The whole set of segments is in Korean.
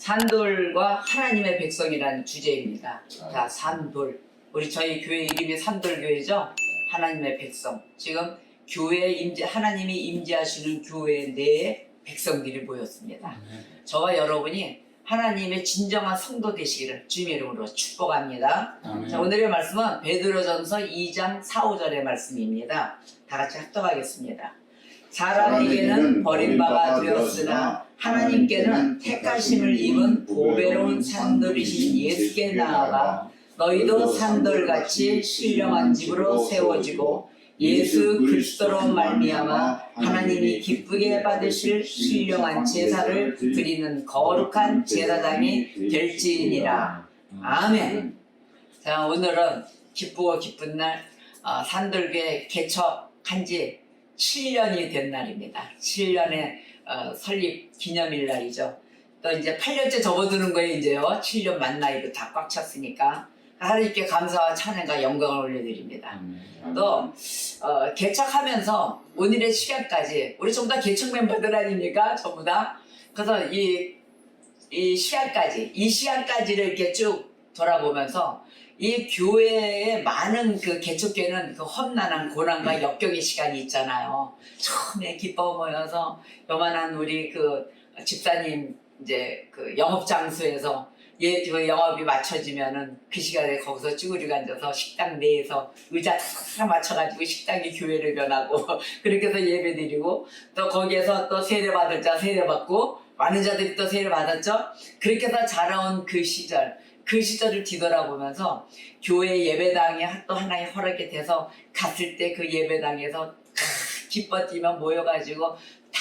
산돌과 하나님의 백성이라는 주제입니다. 자, 산돌. 우리 저희 교회 이름이 산돌교회죠. 하나님의 백성. 지금 교회에 하나님이 임재하시는 교회 내에 백성들이 모였습니다. 저와 여러분이 하나님의 진정한 성도 되시기를 주님의 이름으로 축복합니다. 자, 오늘의 말씀은 베드로전서 2장 4, 5절의 말씀입니다. 다 같이 합독하겠습니다. 사람에게는 버림바가 되었으나 하나님께는 택하심을 입은 보배로운 산돌이신 예수께 나아가 너희도 산돌같이 신령한 집으로 세워지고 예수 그리스도로 말미암아 하나님이 기쁘게 받으실 신령한 제사를 드리는 거룩한 제사장이 될지니라. 아멘. 자, 오늘은 기쁘고 기쁜 날, 산돌교회 개척한 지 7년이 된 날입니다. 7년의 설립 기념일 날이죠. 또 이제 8년째 접어드는 거예요. 이제요. 7년 만 나이로 다 꽉 찼으니까 하나님께 감사와 찬양과 영광을 올려드립니다. 또 개척하면서 오늘의 시간까지 우리 전부 다 개척 멤버들 아닙니까? 전부 다. 그래서 이 시간까지를 이렇게 쭉 돌아보면서 이 교회의 많은 그 개척교회는 그 험난한 고난과 역경의 시간이 있잖아요. 처음에 기뻐 모여서 요만한 우리 그 집사님 이제 그 영업 장소에서 그 영업이 맞춰지면은 그 시간에 거기서 쭈그리고 앉아서 식당 내에서 의자 다 맞춰가지고 식당이 교회를 변하고 그렇게 해서 예배 드리고 또 거기에서 또 세례 받을 자 세례 받고 많은 자들이 또 세례 받았죠. 그렇게 해서 자라온 그 시절을 뒤돌아보면서 교회 예배당에 또 하나의 허락이 돼서 갔을 때 그 예배당에서 기뻐 뛰며 모여가지고 다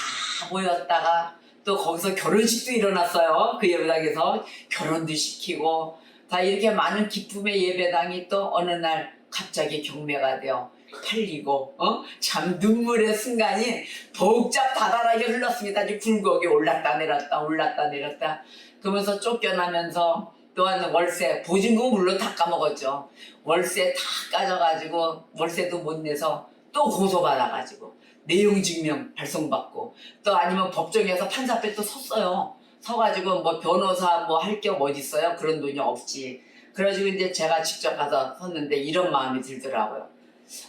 모였다가 또 거기서 결혼식도 일어났어요. 그 예배당에서 결혼도 시키고 다 이렇게 많은 기쁨의 예배당이 또 어느 날 갑자기 경매가 되어 팔리고 참 눈물의 순간이 복잡다단하게 흘렀습니다. 굴곡이 올랐다 내렸다 그러면서 쫓겨나면서 또한 월세 보증금 물론 다 까먹었죠. 월세 다 까져가지고 월세도 못 내서 또 고소받아가지고 내용증명 발송받고 또 아니면 법정에서 판사 앞에 또 섰어요. 서가지고 뭐 변호사 뭐 할 겸 어디 있어요? 그런 돈이 없지. 그래가지고 이제 제가 직접 가서 섰는데 이런 마음이 들더라고요.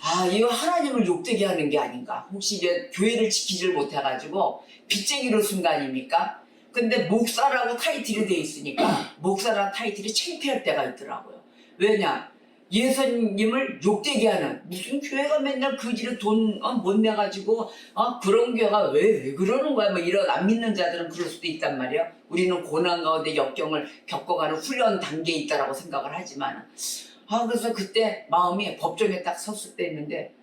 아, 이거 하나님을 욕되게 하는 게 아닌가? 혹시 이제 교회를 지키질 못해가지고 빚쟁이로 쓴 거 아닙니까? 근데 목사라고 타이틀이 돼 있으니까 목사라는 타이틀이 창피할 때가 있더라고요. 왜냐? 예수님을 욕되게 하는 무슨 교회가 맨날 그 길에 돈 못 내가지고 그런 교회가 왜 그러는 거야? 뭐 이런 안 믿는 자들은 그럴 수도 있단 말이야. 우리는 고난 가운데 역경을 겪어가는 훈련 단계에 있다라고 생각을 하지만 그래서 그때 마음이 법정에 딱 섰을 때 있는데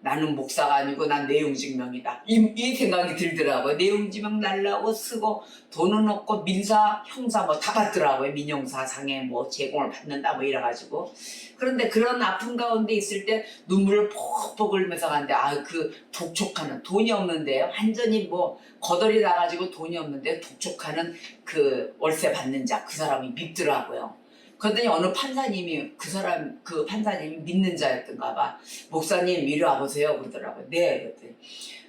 나는 목사가 아니고 난 내용증명이다. 이 생각이 들더라고요. 내용증명 날라고 쓰고 돈은 없고 민사, 형사 뭐 다 받더라고요. 민형사 상해 뭐 제공을 받는다 뭐 이래가지고. 그런데 그런 아픔 가운데 있을 때 눈물을 폭폭 흘리면서 가는데 그 독촉하는 돈이 없는데 완전히 뭐 거덜이 나가지고 돈이 없는데 독촉하는 그 월세 받는 자 그 사람이 밉더라고요. 그랬더니 어느 판사님이 그 판사님이 믿는 자였던가 봐. 목사님 이리 와보세요 그러더라고요. 네. 그랬더니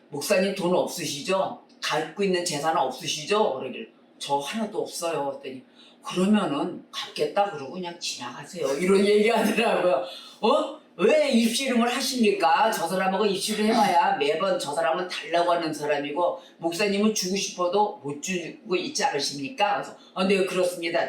목사님 돈 없으시죠? 갖고 있는 재산 없으시죠? 그러길 저 하나도 없어요. 그랬더니 그러면은 갚겠다 그러고 그냥 지나가세요. 이런 얘기 하더라고요. 왜 입씨름을 하십니까? 저 사람하고 입씨름 해봐야 매번 저 사람은 달라고 하는 사람이고 목사님은 주고 싶어도 못 주고 있지 않으십니까? 그래서 네 그렇습니다.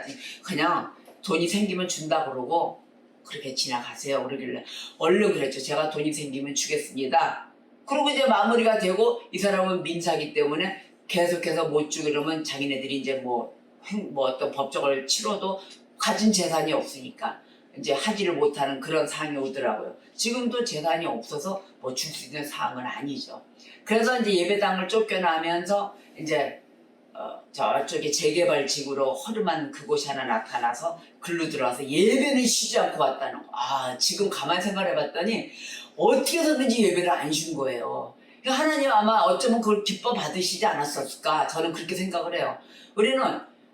그냥 돈이 생기면 준다 그러고 그렇게 지나가세요. 그러길래 얼른 그랬죠. 제가 돈이 생기면 주겠습니다. 그리고 이제 마무리가 되고 이 사람은 민사기 때문에 계속해서 못 주고 그러면 자기네들이 이제 뭐 어떤 법적을 치러도 가진 재산이 없으니까 이제 하지를 못하는 그런 상황이 오더라고요. 지금도 재산이 없어서 뭐 줄 수 있는 상황은 아니죠. 그래서 이제 예배당을 쫓겨나면서 이제 저쪽에 재개발지구로 허름한 그곳이 하나 나타나서 글로 들어와서 예배는 쉬지 않고 왔다는 거. 지금 가만히 생각해봤더니 어떻게 해서든지 예배를 안 쉰 거예요. 하나님 아마 어쩌면 그걸 기뻐 받으시지 않았을까 저는 그렇게 생각을 해요. 우리는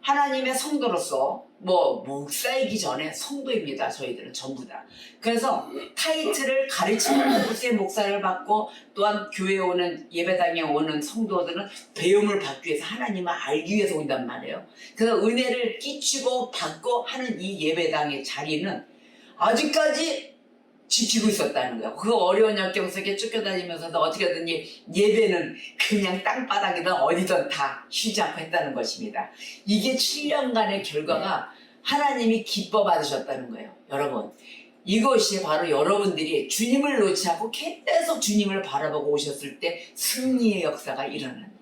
하나님의 성도로서 목사이기 전에 성도입니다. 저희들은 전부 다. 그래서 타이틀을 가르치는 곳에 목사를 받고 또한 교회에 오는 예배당에 오는 성도들은 배움을 받기 위해서 하나님을 알기 위해서 온단 말이에요. 그래서 은혜를 끼치고 받고 하는 이 예배당의 자리는 아직까지 지키고 있었다는 거예요. 그 어려운 역경 속에 쫓겨다니면서도 어떻게든 예배는 그냥 땅바닥이든 어디든 다 쉬지 않고 했다는 것입니다. 이게 7년간의 결과가 하나님이 기뻐 받으셨다는 거예요. 여러분, 이것이 바로 여러분들이 주님을 놓지 않고 계속 주님을 바라보고 오셨을 때 승리의 역사가 일어납니다.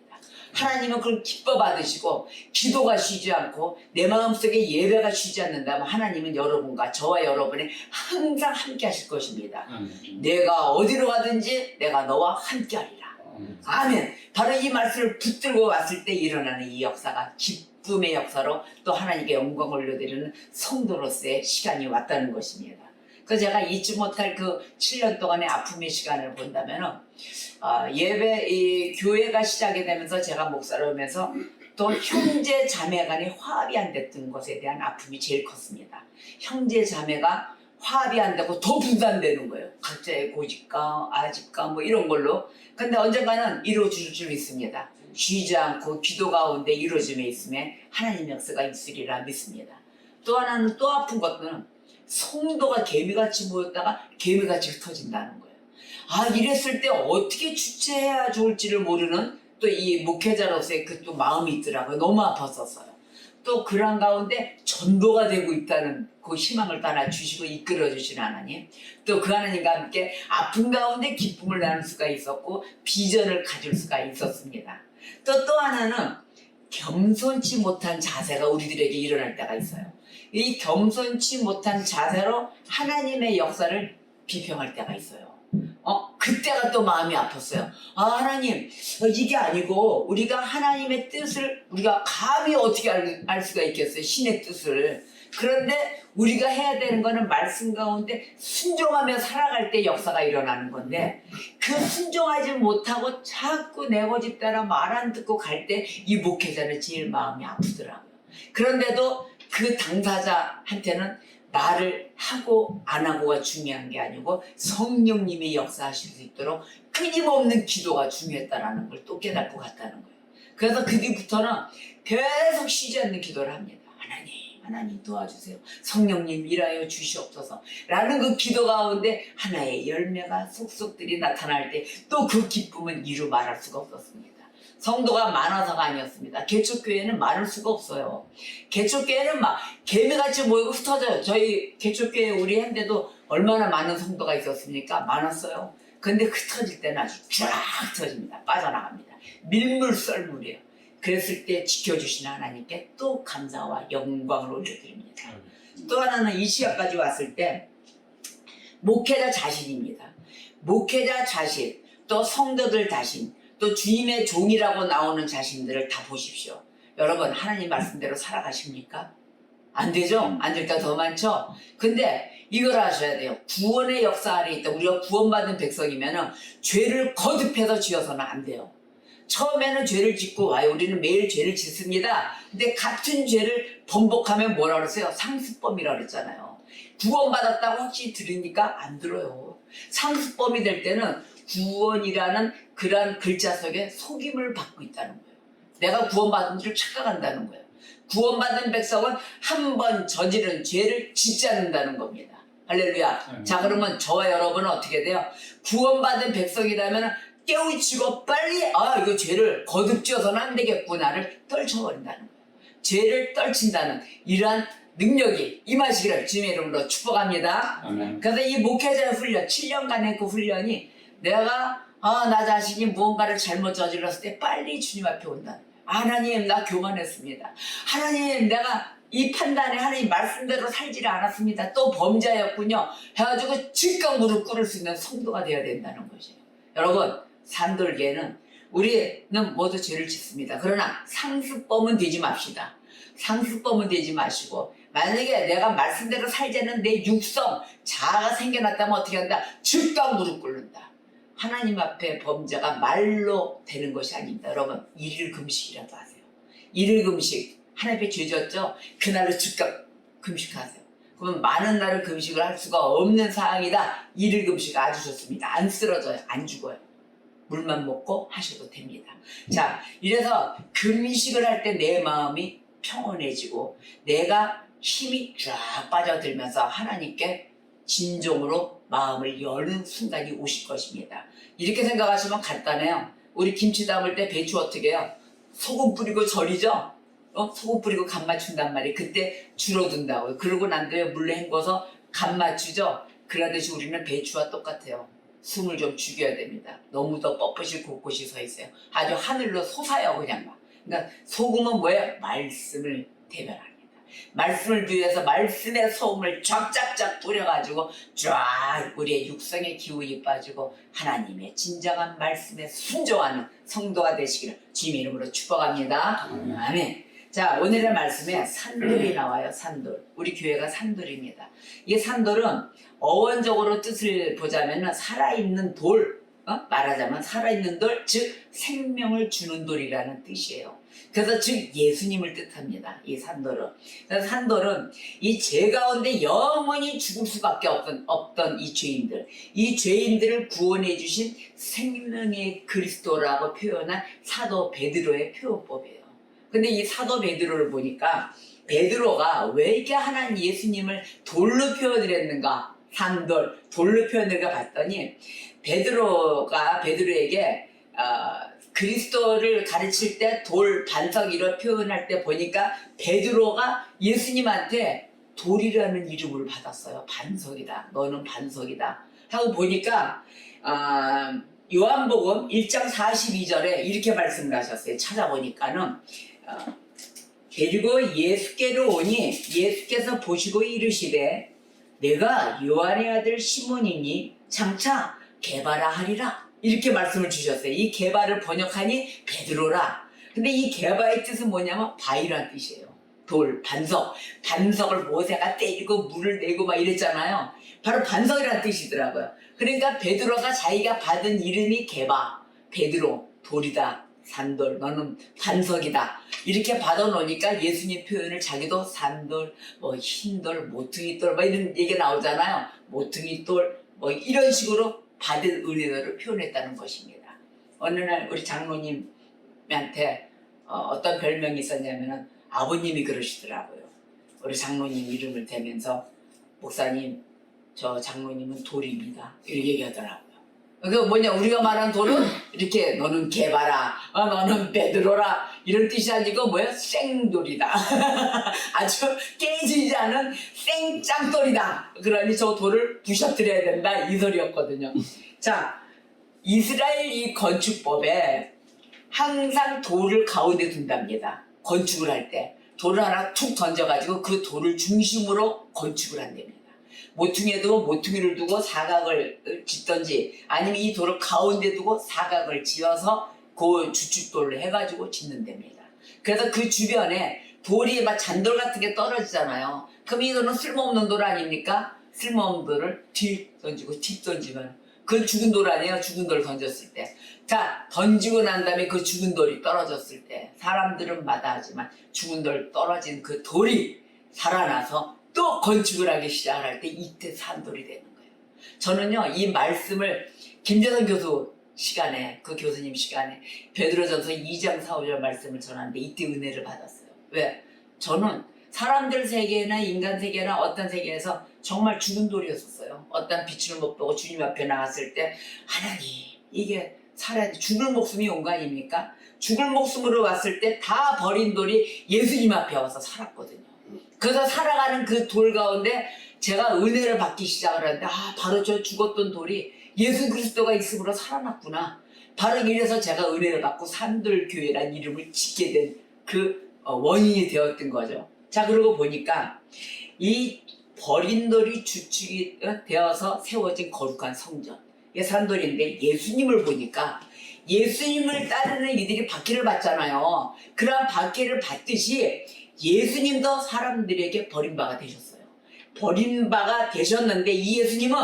하나님은 그걸 기뻐 받으시고 기도가 쉬지 않고 내 마음속에 예배가 쉬지 않는다면 하나님은 여러분과 저와 여러분이 항상 함께 하실 것입니다. 내가 어디로 가든지 내가 너와 함께 하리라. 아멘. 바로 이 말씀을 붙들고 왔을 때 일어나는 이 역사가 기쁨의 역사로 또 하나님께 영광을 올려드리는 성도로서의 시간이 왔다는 것입니다. 그래서 제가 잊지 못할 그 7년 동안의 아픔의 시간을 본다면은 이 교회가 시작이 되면서 제가 목사를 하면서 또 형제 자매 간의 화합이 안 됐던 것에 대한 아픔이 제일 컸습니다. 형제 자매가 화합이 안 되고 더 분단되는 거예요. 각자의 고집과 아집과 이런 걸로. 근데 언젠가는 이루어질 줄 믿습니다. 쉬지 않고 기도 가운데 이루어짐에 있음에 하나님 역사가 있으리라 믿습니다. 또 하나는 또 아픈 것은 성도가 개미같이 모였다가 개미같이 흩어진다는 거예요. 이랬을 때 어떻게 주체해야 좋을지를 모르는 또 이 목회자로서의 그 또 마음이 있더라고요. 너무 아팠었어요. 또 그런 가운데 전도가 되고 있다는 그 희망을 따라 주시고 이끌어 주시는 하나님, 또 그 하나님과 함께 아픈 가운데 기쁨을 나눌 수가 있었고 비전을 가질 수가 있었습니다. 또 하나는 겸손치 못한 자세가 우리들에게 일어날 때가 있어요. 이 겸손치 못한 자세로 하나님의 역사를 비평할 때가 있어요. 그때가 또 마음이 아팠어요. 하나님, 이게 아니고 우리가 하나님의 뜻을 우리가 감히 어떻게 알 수가 있겠어요? 신의 뜻을. 그런데 우리가 해야 되는 거는 말씀 가운데 순종하며 살아갈 때 역사가 일어나는 건데 그 순종하지 못하고 자꾸 내 고집 따라 말 안 듣고 갈 때 이 목회자는 제일 마음이 아프더라고요. 그런데도 그 당사자한테는 말을 하고 안 하고가 중요한 게 아니고 성령님이 역사하실 수 있도록 끊임없는 기도가 중요했다는 걸 또 깨닫고 갔다는 거예요. 그래서 그 뒤부터는 계속 쉬지 않는 기도를 합니다. 하나님 도와주세요. 성령님 일하여 주시옵소서. 라는 그 기도 가운데 하나의 열매가 속속들이 나타날 때 또 그 기쁨은 이루 말할 수가 없었습니다. 성도가 많아서가 아니었습니다. 개척교회는 많을 수가 없어요. 개척교회는 막 개미같이 모이고 흩어져요. 저희 개척교회 우리 한데도 얼마나 많은 성도가 있었습니까? 많았어요. 근데 흩어질 때는 아주 쫙 흩어집니다. 빠져나갑니다. 밀물썰물이에요. 그랬을 때 지켜주시는 하나님께 또 감사와 영광을 올려드립니다. 또 하나는 이 시간까지 왔을 때 목회자 자신입니다. 목회자 자신, 또 성도들 자신, 또 주님의 종이라고 나오는 자신들을 다 보십시오. 여러분, 하나님 말씀대로 살아가십니까? 안 되죠? 안 될 때가 더 많죠? 근데 이걸 아셔야 돼요. 구원의 역사 아래 있다. 우리가 구원받은 백성이면 죄를 거듭해서 지어서는 안 돼요. 처음에는 죄를 짓고 와요. 우리는 매일 죄를 짓습니다. 근데 같은 죄를 번복하면 뭐라 그랬어요? 상습범이라고 그랬잖아요. 구원받았다고 확실히 들으니까 안 들어요. 상습범이 될 때는 구원이라는 그런 글자 속에 속임을 받고 있다는 거예요. 내가 구원받은 줄 착각한다는 거예요. 구원받은 백성은 한 번 저지른 죄를 짓지 않는다는 겁니다. 할렐루야. 자, 그러면 저와 여러분은 어떻게 돼요? 구원받은 백성이라면 깨우치고 빨리 이거 죄를 거듭지어서는 안 되겠구나를 떨쳐버린다는 거예요. 죄를 떨친다는 이러한 능력이 임하시기를 주님의 이름으로 축복합니다. 아멘. 그래서 이 목회자의 훈련, 7년간의 그 훈련이 내가 나 자신이 무언가를 잘못 저질렀을 때 빨리 주님 앞에 온다. 하나님, 나 교만했습니다. 하나님, 내가 이 판단에 하나님 말씀대로 살지를 않았습니다. 또 범죄였군요. 해가지고 즉각 무릎 꿇을 수 있는 성도가 되어야 된다는 것이에요. 여러분, 산돌기에는 우리는 모두 죄를 짓습니다. 그러나 상습범은 되지 맙시다. 상습범은 되지 마시고 만약에 내가 말씀대로 살자는 내 육성, 자아가 생겨났다면 어떻게 한다? 즉각 무릎 꿇는다. 하나님 앞에 범죄가 말로 되는 것이 아닙니다. 여러분, 일일 금식이라도 하세요. 일일 금식 하나님 앞에 죄 지었죠? 그날로 즉각 금식하세요. 그러면 많은 날을 금식을 할 수가 없는 상황이다. 일일 금식 아주 좋습니다. 안 쓰러져요. 안 죽어요. 물만 먹고 하셔도 됩니다. 자, 이래서 금식을 할 때 내 마음이 평온해지고 내가 힘이 쫙 빠져들면서 하나님께 진정으로 마음을 여는 순간이 오실 것입니다. 이렇게 생각하시면 간단해요. 우리 김치 담을 때 배추 어떻게 해요? 소금 뿌리고 절이죠? 소금 뿌리고 간 맞춘단 말이에요. 그때 줄어든다고요. 그러고 난 다음에 물에 헹궈서 간 맞추죠? 그러듯이 우리는 배추와 똑같아요. 숨을 좀 죽여야 됩니다. 너무 더 뻣뻣이 곳곳이 서 있어요. 아주 하늘로 솟아요, 그냥 막. 그러니까 소금은 뭐예요? 말씀을 대변합니다. 말씀을 위해서 말씀의 소금을 쫙쫙쫙 뿌려가지고 쫙 우리의 육성의 기운이 빠지고 하나님의 진정한 말씀에 순종하는 성도가 되시기를 주님의 이름으로 축복합니다. 아멘. 자, 오늘의 말씀에 산돌이 나와요. 산돌. 우리 교회가 산돌입니다. 이 산돌은 어원적으로 뜻을 보자면 살아있는 돌, 말하자면 살아있는 돌, 즉 생명을 주는 돌이라는 뜻이에요. 그래서 즉 예수님을 뜻합니다. 이 산돌은. 그래서 산돌은 이 죄 가운데 영원히 죽을 수밖에 없던 이 죄인들, 이 죄인들을 구원해 주신 생명의 그리스도라고 표현한 사도 베드로의 표현법이에요. 근데 이 사도 베드로를 보니까 베드로가 왜 이렇게 하나님 예수님을 돌로 표현을 했는가? 산돌, 돌로 표현을 봤더니 베드로가 베드로에게 그리스도를 가르칠 때 돌, 반석 이런 표현할 때 보니까 베드로가 예수님한테 돌이라는 이름을 받았어요. 반석이다. 너는 반석이다. 하고 보니까 요한복음 1장 42절에 이렇게 말씀을 하셨어요. 찾아보니까는 그리고 예수께로 오니 예수께서 보시고 이르시되 내가 요한의 아들 시몬이니 장차 게바라 하리라. 이렇게 말씀을 주셨어요. 이 게바를 번역하니 베드로라. 근데 이 게바의 뜻은 뭐냐면 바위란 뜻이에요. 돌, 반석. 반석을 모세가 때리고 물을 내고 막 이랬잖아요. 바로 반석이란 뜻이더라고요. 그러니까 베드로가 자기가 받은 이름이 게바, 베드로, 돌이다. 산돌, 너는 반석이다. 이렇게 받아놓으니까 예수님 표현을 자기도 산돌, 뭐 흰돌, 모퉁이돌, 뭐 이런 얘기가 나오잖아요. 모퉁이돌, 뭐 이런 식으로 받은 은혜를 표현했다는 것입니다. 어느 날 우리 장로님한테 어떤 별명이 있었냐면은 아버님이 그러시더라고요. 우리 장로님 이름을 대면서 목사님, 저 장로님은 돌입니다. 이렇게 얘기하더라고요. 그게 뭐냐, 우리가 말한 돌은 이렇게 너는 개바라, 너는 베드로라 이런 뜻이 아니고 뭐야? 생돌이다. 아주 깨지지 않은 생짱돌이다. 그러니 저 돌을 부셔뜨려야 된다 이 소리였거든요. 자, 이스라엘 이 건축법에 항상 돌을 가운데 둔답니다. 건축을 할 때 돌을 하나 툭 던져가지고 그 돌을 중심으로 건축을 한답니다. 모퉁이에도 모퉁이를 두고 사각을 짓던지 아니면 이 돌을 가운데 두고 사각을 지어서 그 주춧돌을 해가지고 짓는답니다. 그래서 그 주변에 돌이 막 잔돌 같은 게 떨어지잖아요. 그럼 이 돌은 쓸모없는 돌 아닙니까? 쓸모없는 돌을 뒤 던지고 뒤 던지면 그건 죽은 돌 아니에요? 죽은 돌을 던졌을 때. 자, 던지고 난 다음에 그 죽은 돌이 떨어졌을 때 사람들은 마다하지만 죽은 돌 떨어진 그 돌이 살아나서 또 건축을 하기 시작할 때 이때 산돌이 되는 거예요. 저는요, 이 말씀을 김재선 교수 시간에, 그 교수님 시간에 베드로전서 2장 4, 5절 말씀을 전하는데 이때 은혜를 받았어요. 왜? 저는 사람들 세계나 인간 세계나 어떤 세계에서 정말 죽은 돌이었었어요. 어떤 빛을 못 보고 주님 앞에 나왔을 때 하나님, 이게 살아야 돼. 죽을 목숨이 온 거 아닙니까? 죽을 목숨으로 왔을 때 다 버린 돌이 예수님 앞에 와서 살았거든요. 그래서 살아가는 그 돌 가운데 제가 은혜를 받기 시작을 하는데 바로 저 죽었던 돌이 예수 그리스도가 있음으로 살아났구나. 바로 이래서 제가 은혜를 받고 산돌교회라는 이름을 짓게 된 그 원인이 되었던 거죠. 자, 그러고 보니까 이 버린 돌이 주축이 되어서 세워진 거룩한 성전, 이게 산돌인데 예수님을 보니까 예수님을 따르는 이들이 박해를 받잖아요. 그러한 박해를 받듯이 예수님도 사람들에게 버림바가 되셨어요. 버림바가 되셨는데 이 예수님은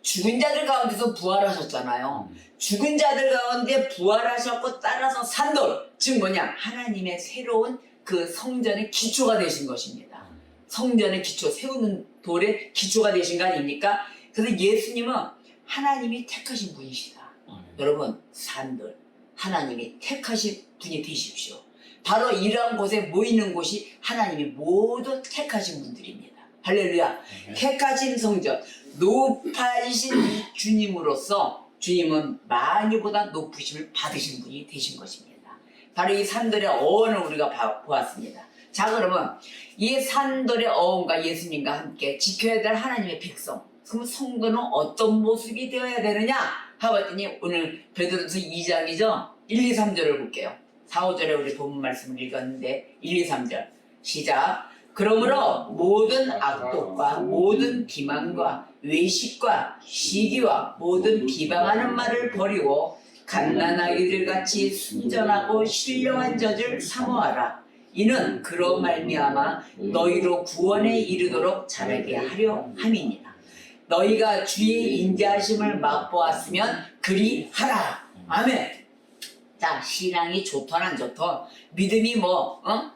죽은 자들 가운데서 부활하셨잖아요. 죽은 자들 가운데 부활하셨고 따라서 산돌, 즉 뭐냐, 하나님의 새로운 그 성전의 기초가 되신 것입니다. 성전의 기초, 세우는 돌의 기초가 되신 거 아닙니까? 그래서 예수님은 하나님이 택하신 분이시다. 여러분, 산들 하나님이 택하신 분이 되십시오. 바로 이러한 곳에 모이는 곳이 하나님이 모두 택하신 분들입니다. 할렐루야. 택하신 성전, 높아지신 이 주님으로서 주님은 많이보다 높으심을 받으신 분이 되신 것입니다. 바로 이 산들의 어원을 우리가 보았습니다. 자, 그러면 이 산들의 어원과 예수님과 함께 지켜야 될 하나님의 백성, 그럼 성도는 어떤 모습이 되어야 되느냐 하봤더니 오늘 베드로서 2장이죠. 1, 2, 3절을 볼게요. 4, 5절에 우리 본문 말씀을 읽었는데 1, 2, 3절 시작. 그러므로 모든 악독과 모든 기만과 외식과 시기와 모든 비방하는 말을 버리고 갓난아기들 같이 순전하고 신령한 젖을 사모하라. 이는 그로 말미암아 너희로 구원에 이르도록 자라게 하려 함이니라. 너희가 주의 인자하심을 맛보았으면 그리 하라. 아멘. 자, 신앙이 좋던 안 좋던, 믿음이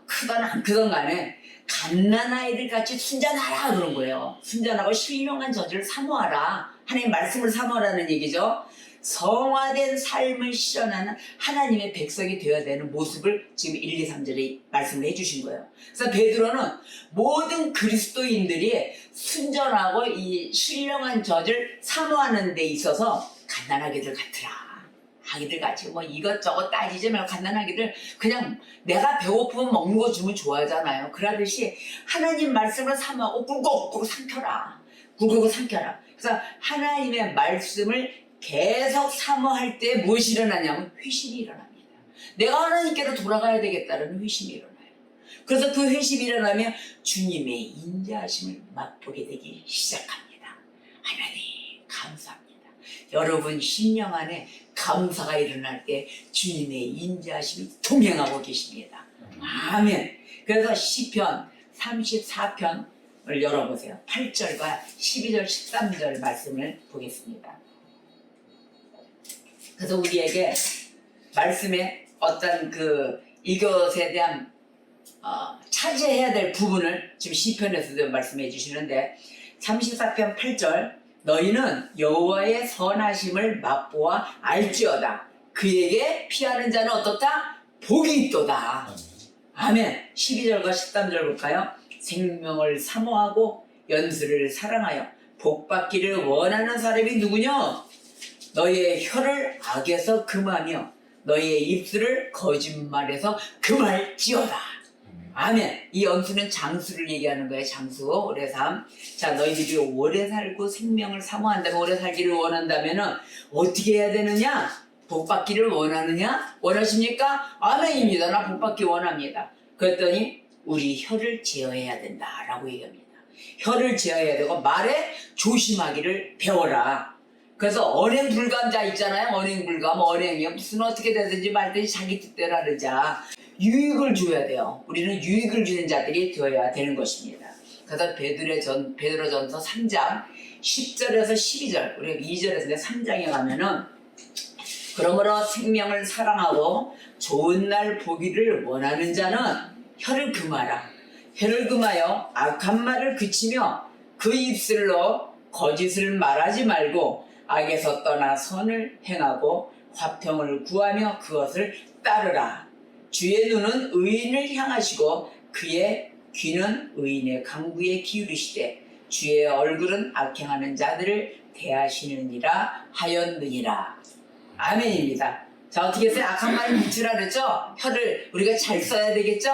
크던 안 크던 간에 갓난아이들 같이 순전하라 그런 거예요. 순전하고 신령한 젖을 사모하라. 하나님 말씀을 사모하라는 얘기죠. 성화된 삶을 실현하는 하나님의 백성이 되어야 되는 모습을 지금 1, 2, 3절에 말씀을 해주신 거예요. 그래서 베드로는 모든 그리스도인들이 순전하고 이 신령한 젖을 사모하는 데 있어서 갓난아기들 같으라. 아기들 같이 이것저것 따지지 말고 갓난아기들 그냥 내가 배고프면 먹는 거 주면 좋아하잖아요. 그러듯이 하나님 말씀을 사모하고 꿀꺽꿀꺽 삼켜라. 꿀꺽 삼켜라. 그래서 하나님의 말씀을 계속 사모할 때 무엇이 일어나냐면 회심이 일어납니다. 내가 하나님께로 돌아가야 되겠다는 회심이 일어나요. 그래서 그 회심이 일어나면 주님의 인자하심을 맛보게 되기 시작합니다. 하나님 감사합니다. 여러분 심령 안에 감사가 일어날 때 주님의 인자하심이 동행하고 계십니다. 아멘. 그래서 시편 34편을 열어보세요. 8절과 12절 13절 말씀을 보겠습니다. 그래서 우리에게 말씀에 어떤 이것에 대한 차지해야 될 부분을 지금 시편에서도 말씀해 주시는데 34편 8절 너희는 여호와의 선하심을 맛보아 알지어다. 그에게 피하는 자는 어떻다? 복이 있도다. 아멘. 12절과 13절 볼까요? 생명을 사모하고 연수를 사랑하여 복받기를 원하는 사람이 누구냐? 너희의 혀를 악에서 금하며 너희의 입술을 거짓말에서 금할지어다. 아멘. 이 연수는 장수를 얘기하는 거예요. 장수, 오래 삶. 자, 너희들이 오래 살고 생명을 사모한다면, 오래 살기를 원한다면 어떻게 해야 되느냐? 복받기를 원하느냐? 원하십니까? 아멘입니다. 나 복받기 원합니다. 그랬더니 우리 혀를 제어해야 된다라고 얘기합니다. 혀를 제어해야 되고 말에 조심하기를 배워라. 그래서 언행불감자 있잖아요. 언행불감, 언행이 무슨 어떻게 되든지 말든지 자기 뜻대로 하자. 유익을 줘야 돼요. 우리는 유익을 주는 자들이 되어야 되는 것입니다. 그래서 베드로전서 3장 10절에서 12절, 우리가 2절에서 3장에 가면은 그러므로 생명을 사랑하고 좋은 날 보기를 원하는 자는 혀를 금하라. 혀를 금하여 악한 말을 그치며 그 입술로 거짓을 말하지 말고 악에서 떠나 선을 행하고 화평을 구하며 그것을 따르라. 주의 눈은 의인을 향하시고 그의 귀는 의인의 강구에 기울이시되 주의 얼굴은 악행하는 자들을 대하시느니라 하였느니라. 아멘입니다. 자, 어떻게 했어요? 악한 말을 묻히라 그랬죠? 혀를 우리가 잘 써야 되겠죠?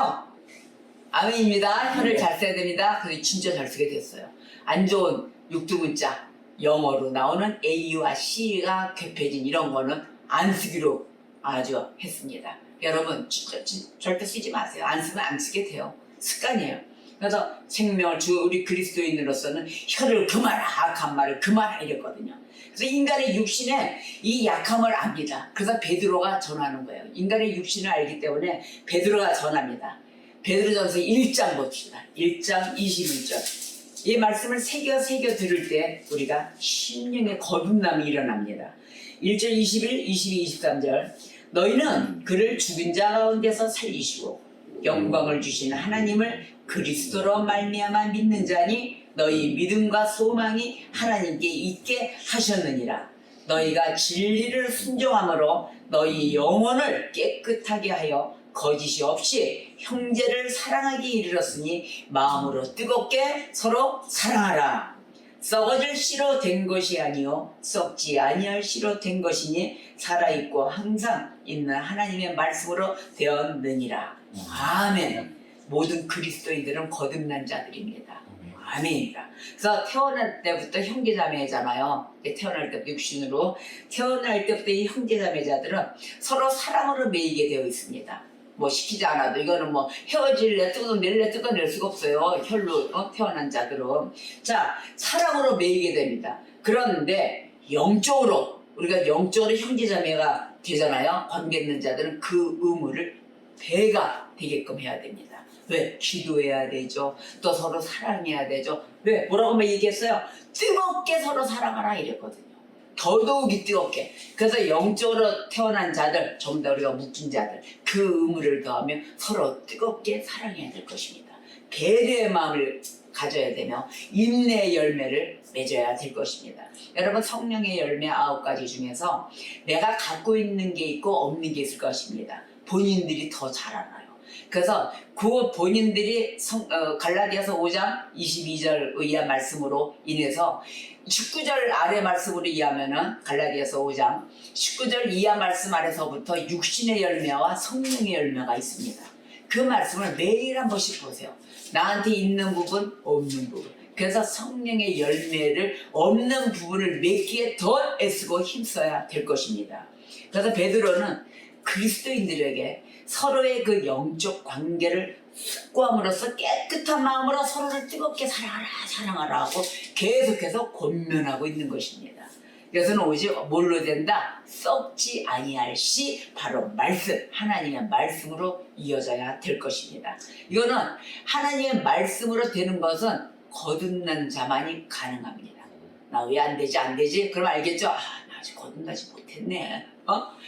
아멘입니다. 혀를 잘 써야 됩니다. 그래서 진짜 잘 쓰게 됐어요. 안 좋은 육두문자 영어로 나오는 A와 C가 겹해진 이런 거는 안 쓰기로 아주 했습니다. 여러분 진짜 절대 쓰지 마세요. 안 쓰면 안 쓰게 돼요. 습관이에요. 그래서 생명을 주 우리 그리스도인으로서는 혀를 금하라, 악한 말을 금하라 이랬거든요. 그래서 인간의 육신에 이 약함을 압니다. 그래서 베드로가 전하는 거예요. 인간의 육신을 알기 때문에 베드로가 전합니다. 베드로전서 1장 봅시다. 1장 21절. 이 말씀을 새겨 들을 때 우리가 심령의 거듭남이 일어납니다. 1절 21, 22, 23절. 너희는 그를 죽은 자 가운데서 살리시고 영광을 주시는 하나님을 그리스도로 말미암아 믿는 자니 너희 믿음과 소망이 하나님께 있게 하셨느니라. 너희가 진리를 순종함으로 너희 영혼을 깨끗하게 하여 거짓이 없이 형제를 사랑하기 이르렀으니 마음으로 뜨겁게 서로 사랑하라. 썩어질 씨로 된 것이 아니요 썩지 아니할 씨로 된 것이니 살아있고 항상 있는 하나님의 말씀으로 되었느니라. 아멘. 모든 그리스도인들은 거듭난 자들입니다. 아멘이다. 그래서 태어날 때부터 형제자매잖아요. 태어날 때부터 육신으로 태어날 때부터 이 형제자매자들은 서로 사랑으로 매이게 되어 있습니다. 뭐 시키지 않아도 이거는 뭐 헤어질래 뜯어낼래 뜯어낼 수가 없어요. 혈로 태어난 자들은. 자, 사랑으로 매이게 됩니다. 그런데 영적으로 우리가 영적으로 형제자매가 되잖아요. 관계 있는 자들은 그 의무를 배가 되게끔 해야 됩니다. 왜? 기도해야 되죠. 또 서로 사랑해야 되죠. 왜? 뭐라고 얘기했어요? 뜨겁게 서로 사랑하라 이랬거든요. 더더욱이 뜨겁게. 그래서 영적으로 태어난 자들, 전부 다 우리가 묶인 자들, 그 의무를 더하며 서로 뜨겁게 사랑해야 될 것입니다. 배려의 마음을 가져야 되며 인내의 열매를 맺어야 될 것입니다. 여러분, 성령의 열매 9가지 중에서 내가 갖고 있는 게 있고 없는 게 있을 것입니다. 본인들이 더 잘 알아요. 그래서 그 본인들이 갈라디아서 5장 22절 의한 말씀으로 인해서 19절 아래 말씀으로 이해하면은 갈라디아서 5장 19절 이하 말씀 아래서부터 육신의 열매와 성령의 열매가 있습니다. 그 말씀을 매일 한 번씩 보세요. 나한테 있는 부분, 없는 부분. 그래서 성령의 열매를 없는 부분을 맺기에 더 애쓰고 힘써야 될 것입니다. 그래서 베드로는 그리스도인들에게 서로의 그 영적 관계를 숙고함으로써 깨끗한 마음으로 서로를 뜨겁게 사랑하라 하고 계속해서 권면하고 있는 것입니다. 그래서는 오직 뭘로 된다? 썩지 아니할 씨 바로 말씀, 하나님의 말씀으로 이어져야 될 것입니다. 이거는 하나님의 말씀으로 되는 것은 거듭난 자만이 가능합니다. 나 왜 안 되지? 그럼 알겠죠? 나 아직 거듭나지 못했네.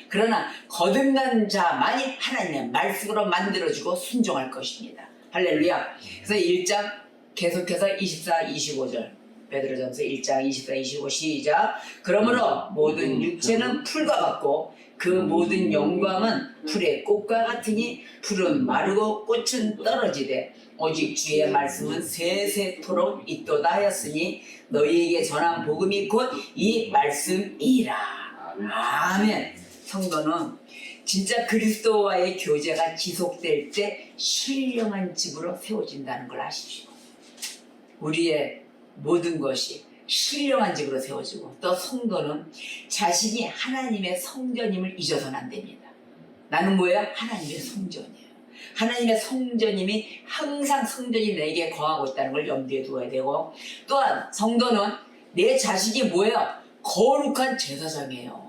그러나 거듭난 자만이 하나님의 말씀으로 만들어주고 순종할 것입니다. 할렐루야. 그래서 1장 계속해서 24, 25절 베드로전서 1장 24, 25 시작. 그러므로 모든 육체는 풀과 같고 그 모든 영광은 풀의 꽃과 같으니 풀은 마르고 꽃은 떨어지되 오직 주의 말씀은 세세토록 있도다 하였으니 너희에게 전한 복음이 곧 이 말씀이라. 아멘. 성도는 진짜 그리스도와의 교제가 지속될 때 신령한 집으로 세워진다는 걸 아십시오. 우리의 모든 것이 신령한 집으로 세워지고 또 성도는 자신이 하나님의 성전임을 잊어서는 안 됩니다. 나는 뭐예요? 하나님의 성전이에요. 하나님의 성전임이 항상 성전이 내게 거하고 있다는 걸 염두에 두어야 되고 또한 성도는 내 자신이 뭐예요? 거룩한 제사장이에요.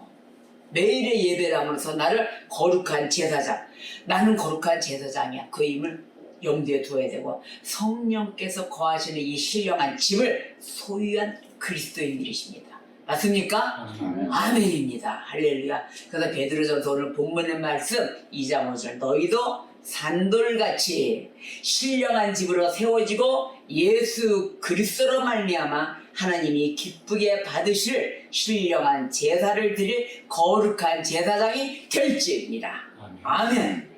매일의 예배를 함으로써 나를 거룩한 제사장, 나는 거룩한 제사장이야. 그 힘을 염두에 두어야 되고 성령께서 거하시는 이 신령한 집을 소유한 그리스도인들이십니다. 맞습니까? 아멘입니다. 할렐루야. 그래서 베드로전서 오늘 본문의 말씀 2장 5절 너희도 산돌같이 신령한 집으로 세워지고 예수 그리스도로 말미암아 하나님이 기쁘게 받으실 신령한 제사를 드릴 거룩한 제사장이 될지니라. 아멘.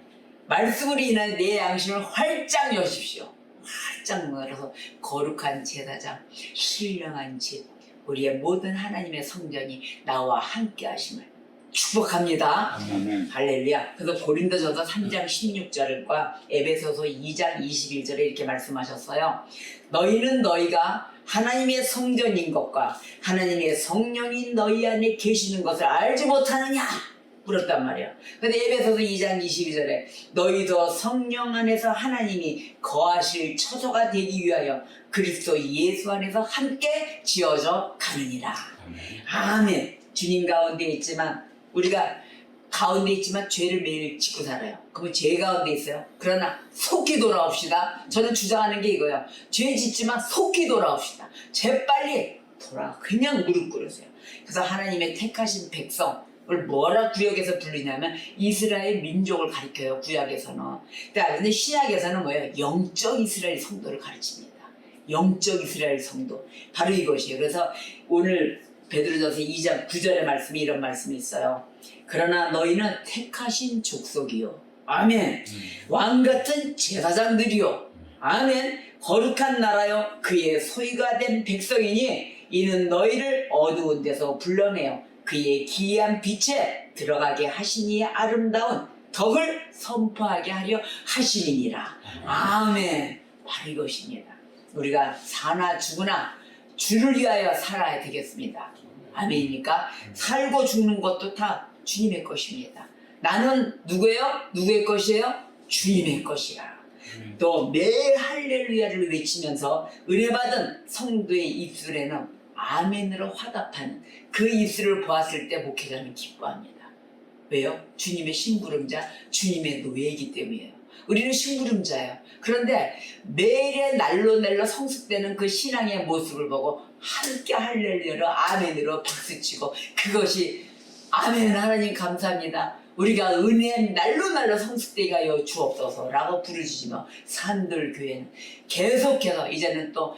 말씀으로 인한 내 양심을 활짝 여십시오. 활짝 열어서 거룩한 제사장, 신령한 집, 우리의 모든 하나님의 성전이 나와 함께 하심을 축복합니다. 아멘. 할렐루야. 그래서 고린도전서 3장 16절과 에베소서 2장 21절에 이렇게 말씀하셨어요. 너희는 너희가 하나님의 성전인 것과 하나님의 성령이 너희 안에 계시는 것을 알지 못하느냐? 물었단 말이야. 근데 에베소서 2장 22절에 너희도 성령 안에서 하나님이 거하실 처소가 되기 위하여 그리스도 예수 안에서 함께 지어져 가느니라. 아멘. 주님 가운데 있지만 우리가 가운데 있지만 죄를 매일 짓고 살아요. 그러면 죄 가운데 있어요. 그러나 속히 돌아옵시다. 저는 주장하는 게 이거예요. 죄 짓지만 속히 돌아옵시다. 재빨리 그냥 무릎 꿇으세요. 그래서 하나님의 택하신 백성 그걸 뭐라 구약에서 부르냐면 이스라엘 민족을 가리켜요. 구약에서는. 근데 신약에서는 뭐예요? 영적 이스라엘 성도를 가르칩니다. 영적 이스라엘 성도. 바로 이것이에요. 그래서 오늘 베드로전서 2장 9절의 말씀에 이런 말씀이 있어요. 그러나 너희는 택하신 족속이요. 아멘. 왕같은 제사장들이요. 아멘. 거룩한 나라요. 그의 소유가 된 백성이니 이는 너희를 어두운 데서 불러내어 그의 기이한 빛에 들어가게 하시니 아름다운 덕을 선포하게 하려 하심이니라. 아멘. 바로 이것입니다. 우리가 사나 죽으나 주를 위하여 살아야 되겠습니다. 아멘이니까 살고 죽는 것도 다 주님의 것입니다. 나는 누구예요? 누구의 것이에요? 주님의 것이라. 또 매 할렐루야를 외치면서 은혜받은 성도의 입술에는 아멘으로 화답하는 그 입술을 보았을 때 목회자는 기뻐합니다. 왜요? 주님의 심부름자, 주님의 노예이기 때문이에요. 우리는 심부름자예요. 그런데 매일의 날로 성숙되는 그 신앙의 모습을 보고 함께 할렐루야로 아멘으로 박수치고 그것이 아멘 하나님 감사합니다. 우리가 은혜 날로 성숙되게 하여 주옵소서라고 부르짖으며 산들교회는 계속해서 이제는 또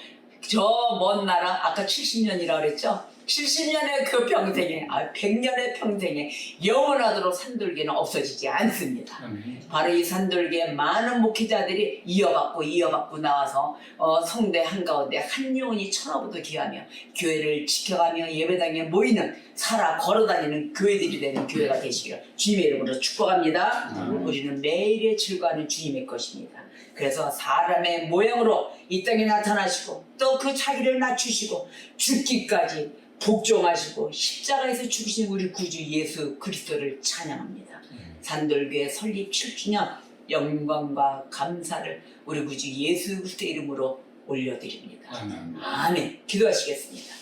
저 먼 나라 아까 70년이라고 그랬죠? 70년의 그 평생에 100년의 평생에 영원하도록 산돌교는 없어지지 않습니다. 바로 이 산돌교의 많은 목회자들이 이어받고 나와서 성대 한가운데 한 영혼이 천하보도 기하며 교회를 지켜가며 예배당에 모이는 살아 걸어다니는 교회들이 되는 교회가 되시기를 주님의 이름으로 축복합니다. 우리는 매일의 즐거워하는 주님의 것입니다. 그래서 사람의 모양으로 이 땅에 나타나시고 또 그 자기를 낮추시고 죽기까지 복종하시고 십자가에서 죽으신 우리 구주 예수 그리스도를 찬양합니다. 산돌교회 설립 7주년 영광과 감사를 우리 구주 예수 그리스도의 이름으로 올려드립니다. 아멘. 기도하시겠습니다.